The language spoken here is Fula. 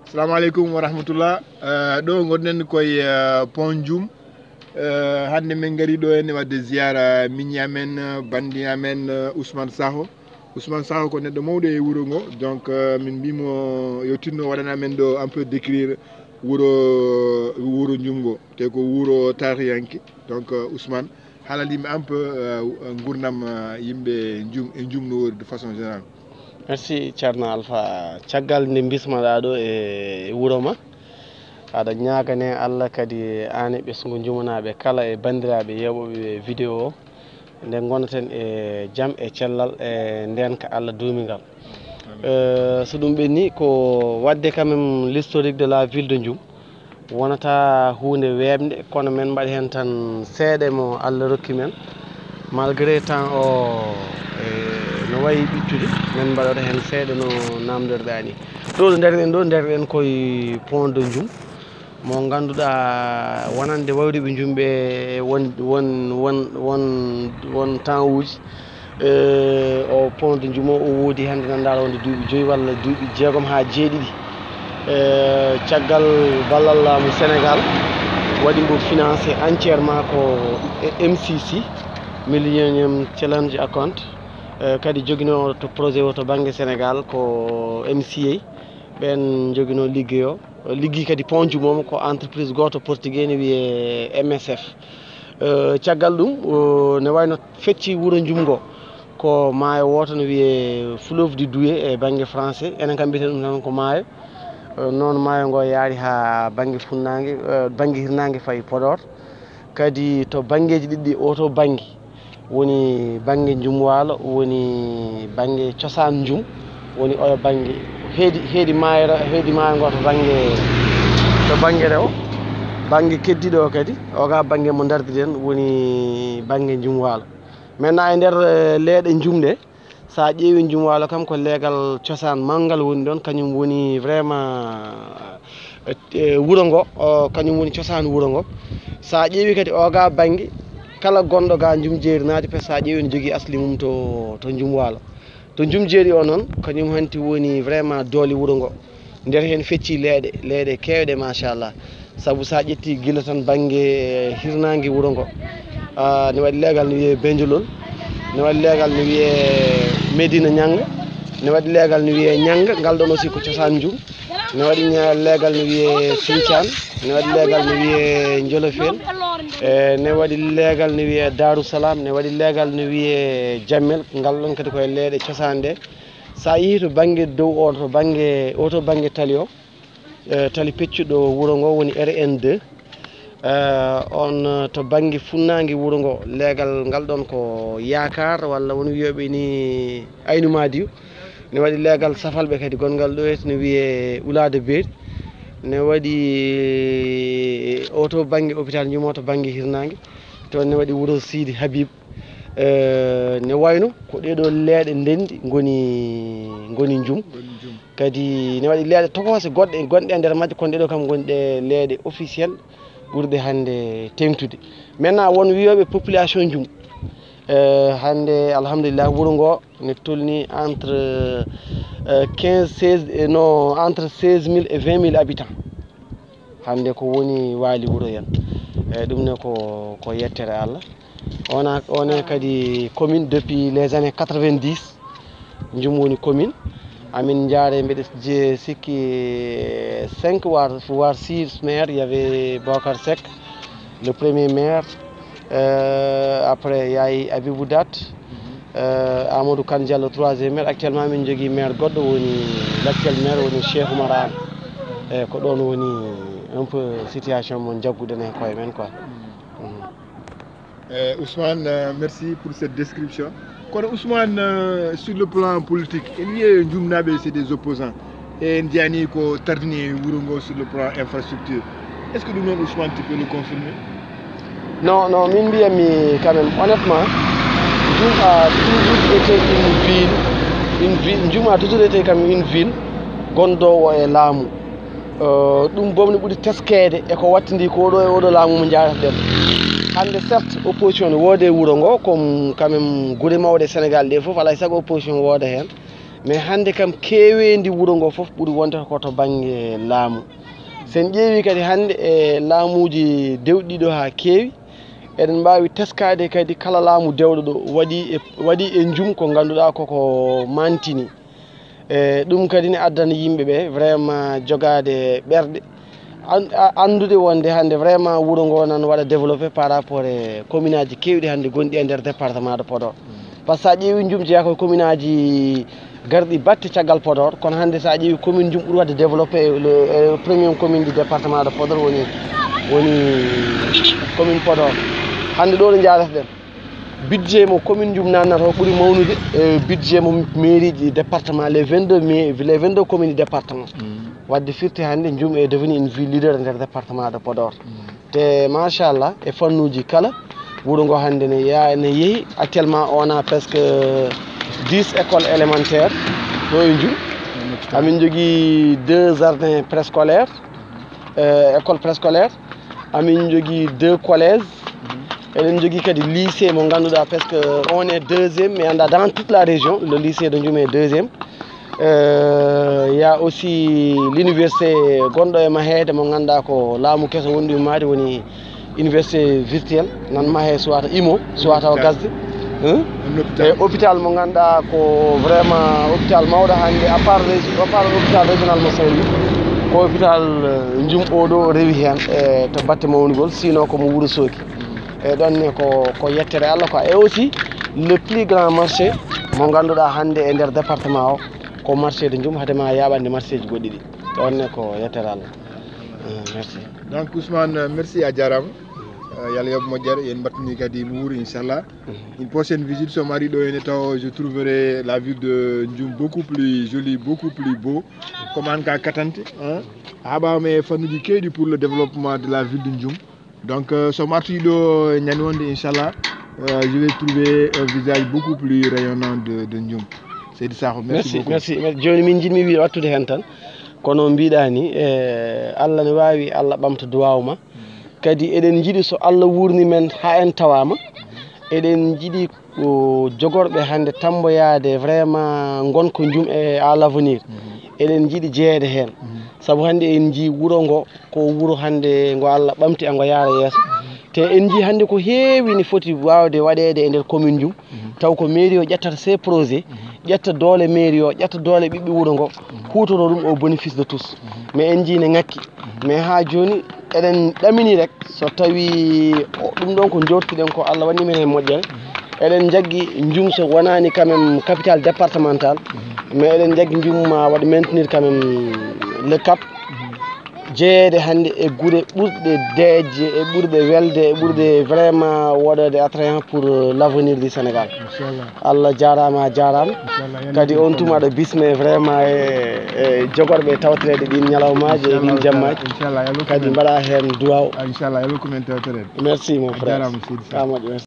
Assalamu alaikum wa rahmatullah. Do gonnen koy Pont Djoum. Hande men gari do en wadde ziyara miñi amen bandi amen Ousmane Sakho. Ousmane Sakho ko neddo mawdo e wuro ngo, donc min bimo yo tinno wadana men do un peu décrire wuro Djoumgo te ko wuro tariyanki. Donc Ousmane halalimi un peu gurnam yimbe Djoum no de façon générale. Merci Thierno Alpha. Caggal nde bismaɗa ɗo e wuro ma aɗa ñagane Allah kadi an e ɓesgu jumanaɓe kala e bandiraɓe yeɓoɓe vidéo o nde gonnaten e jaam e cellal e ndenka Allah duumigal. So ɗum ɓenni ko wadde quand même l'historique de la ville de Djoum wonata hunde webde kono men mbaɗi hen tan seeɗa mo Allah rokki men malgré temps o no wayi ɓittude men mbaɗoto hen seeɗa no namdorɗani ɗo nder koye Pont de Djoum mo ganduɗa wonande wawriɓe Djoumɓe won temps uji o Pont de Djoum o woodi hande nandara wonde duuɓi 5 walla duuɓi 6 ha 7 caggal ballal laamu Sénégal waɗi mbo financé entièrement ko MCC Millennium Challenge Account kadi joguino to projet o to banggue Sénégal ko MCA ɓen joguino liggi kadi Pont Djoum ko entreprise goto portugais ne wiye MSF caggal ɗum ne wayno fecci wuro Djoumgo ko maayo woto no wiye fleuve du Douye e banggue français enen kam mbiyeten ɗum tan ko maayo noon maayo ngo yaari ha banggue funnague banggue hirnague fayi Podor kadi to banggueji ɗiɗɗi oto banggue woni banggue Djoum Walo woni banggue cosaan Djoum woni oyo banggue heedi maayo ngo to banggue rewo banggue keddiɗo o kadi oga banggue mo dardiɗen woni banggue Djoum Walo maintenant e nder leeɗe Djoum ɗe sa ƴeewi Djoum Walo kam ko leegal cosaan manggal woni ɗon kañum woni vraiment wuro ngo kañum woni cosaan wuro ngo sa ƴeewi kadi oga banggue kala gonɗo ga Djoum jeeri naati pe sa ƴeewi ne jogui asli mum to Djoum Walo to Djoum jeeri o noon kañum hanti woni vraiment doole wuro ngo nder hen fecci leeɗe kewɗe machallah saabu sa ƴetti guila tan banggue hirnague wuro ngo ne waɗi leegal ne wiye Benjolol ne waɗi leegal ne wiye Medina Ñanga ne waɗi leegal ne wiye Ñanga ngal ɗon aussi ko cosaan Djoum ne waɗi leegal ne wiye Sinthiane ne waɗi leegal ne wiye Njolofeen ne waɗi leegal ne wiye Darou Salam ne waɗi leegal ne wiye Jammel ngal ɗon kadi koye leeɗe cosaan ɗe sa yeehi to banggue dow o to banggue tali o tali peccuɗo wuro ngo woni RN2 on to banggue funnague wuro ngo leegal ngal ɗon ko Yakar walla woni wiyoɓe ni Aynou Madiou ne waɗi leegal safalɓe kadi gongal ɗo ne wiye Oulade Beeri ne waɗi oto banggue hôpital Djoum to banggue hirnague toon ne waɗi wuro Sidi Habib ne wayno ko ɗeɗo leeɗe ndendi goni Djoum kadi ne waɗi leeɗe tokose gonɗe e nder majje kono ɗeɗo kam gonɗe leeɗe officiel ɓurde hande tengtude maintenant won wiyoɓe population Djoum hande alhamdulillah wuro ngo ne tolni entre 16 000 et 20 000 habitants hande ko woni waali wuro hen ɗum ne ko yettere Allah on est kadi commune depuis les années 90 Djoum woni commune amin jaare mbeɗe sikki 5 voire 6 maires. Il y avait Bokar Seck le premier maire, après il y a Abibou Dat, Amadou Kane Diallo troisième maire. Actuellement min jogui maire goɗɗo woni l'actuel maire woni Cheikh Oumar Anne ko ɗon woni un peu situation mon jagguɗen e koye men quoi. Ousmane, merci pour cette description. Quand Ousmane, sur le plan politique, il y a Djoumnabe, c'est des opposants. Et Ndiani ko tardini Wourongo sur le plan infrastructure. Est-ce que nous-mêmes, Ousmane, tu peux le confirmer? Non, mais quand même, honnêtement, Djoum a toujours été Djoum a toujours été comme une ville, Gondo et Lamou. Ɗum bomni ɓuri teskede e ko wattindi ko ɗo e oɗo laamu mo jaataɗen hande certes opposition ne woode wuro ngo comme quand même guure mawɗe Sénégal ɗe fof alay saago opposition wooda hen mais hande kam kewendi wuro ngo fof ɓuuri wonde ko to banggue laamu sen ƴeewi kadi hande e laamuji dewɗiɗo ha keewi eɗen mbawi teskade kadi kala laamu dewɗo ɗo waɗi e jum ko ganduɗa koko mantini ɗum kadi ne addana yimɓeɓe vraiment jogade ɓerɗe andude wonde hande vraiment wuro ngo nan waɗa développé par rapport e commune aji kewɗi hande gonɗi e nder département de Podor par ce que sa ƴeewi jum jeeya koye commune aji garɗi batte caggal Podor kono hande sa ƴeewi commune jum ɓuuri wadde développé le premier commune du département de Podor woni commune Podor hande ɗo ɗo jaretɗen budget mo commune jum nannato ɓuuri mawnude budget mo mairie ji département les 22 communes du département wadde firti hande jum est devenu une ville leader nder département de Podor te machallah e fannuji kala wuro ngo hande ne yeehi actuellement on a presque 10 écoles élémentaires ɗo e jum amin jogui 2 jardins préscolaires école préscolaire amin jogui 2 collèges eɗen jogui kadi lycée mo ganduɗa presque on est deuxième mais anda dans toute la région le lycée de Ndioum est deuxième y a aussi l'université gonɗo e mahede mo ganduɗa ko laamu keso woni ɗum maade woni université virtuelle nan mahe suwata IMO suwata o gasde e hôpital mo ganduɗa ko vraiment hôpital mawɗo hande à part hôpital régional mo Saint-Louis ko hôpital Ndioum oɗo rewi hen e to batte mawnugol sinon komo Wourossogui e ɗonne ko yettere Allah quoi et aussi le plus grand marché mo ganduɗa hande e nder département o ko marché de Ndioum hadema yaɓande marché ji goɗɗi ɗi ɗonne ko yettere Allah merci. Donc Ousmane merci a jarama yalla yoɓ moƴƴere yen battani kadi mo wuuri inchallah une prochaine visite so mari ɗo ene taw je trouverai la ville de Ndioum beaucoup plus jolie beaucoup plus beau comme an ka katante haɓama e fannuji kewɗi pour le développement de la ville de Ndioum donc so marti ɗo ñande wonde inchallah je vais trouver un visage beaucoup plus rayonnant de Ndioum Seydi Sakho merci beaucoup merci joni min jinmi wiide wattude hen tan kono mbiɗa ni Allah ne wawi Allah ɓamta duwaw ma kadi eɗen jiiɗi so Allah wurni men ha en tawama eɗen jiiɗi ko jogorɓe hande tamboyade vraiment gonko Ndioum e à l'avenir eɗen jiiɗi jeeyede hen saabu hande en jii wuro ngo ko wuro hande ngo Allah ɓamti ngo yaara yeeso te en jii hande ko heewi ni foti wawde waɗede e nder commune Ndioum taw ko mairie o ƴettata ses projets ƴetta doole mairie o ƴetta doole ɓiɓɓe wuro ngo huutoto ɗum au bénéfice de tous mais en jii ne ngakki mais ha joni eɗen ɗamini rek so tawi ɗum ɗon ko jortiɗen ko Allah waɗi men hen moƴƴere eɗen jaggui Ndioum so wonani quand même capitale départementale mais eɗen jaggui Ndioum ma waɗa maintenir quand même le cap jeeyede hande e guure ɓurɗe deejje e ɓurɗe welde e ɓurɗe vraiment woɗede attrayant pour l'avenir du Sénégal Allah jarama jarama kadi on tuma aɗa bisme vraiment e jogorɓe tawtorede ɗin ñalawmaji e ɗin jammaji kadi mbaɗa hen duwaw inchallah yallo ko men tawtorede merci mon frère. Jarama Seydi Sakho. Merci.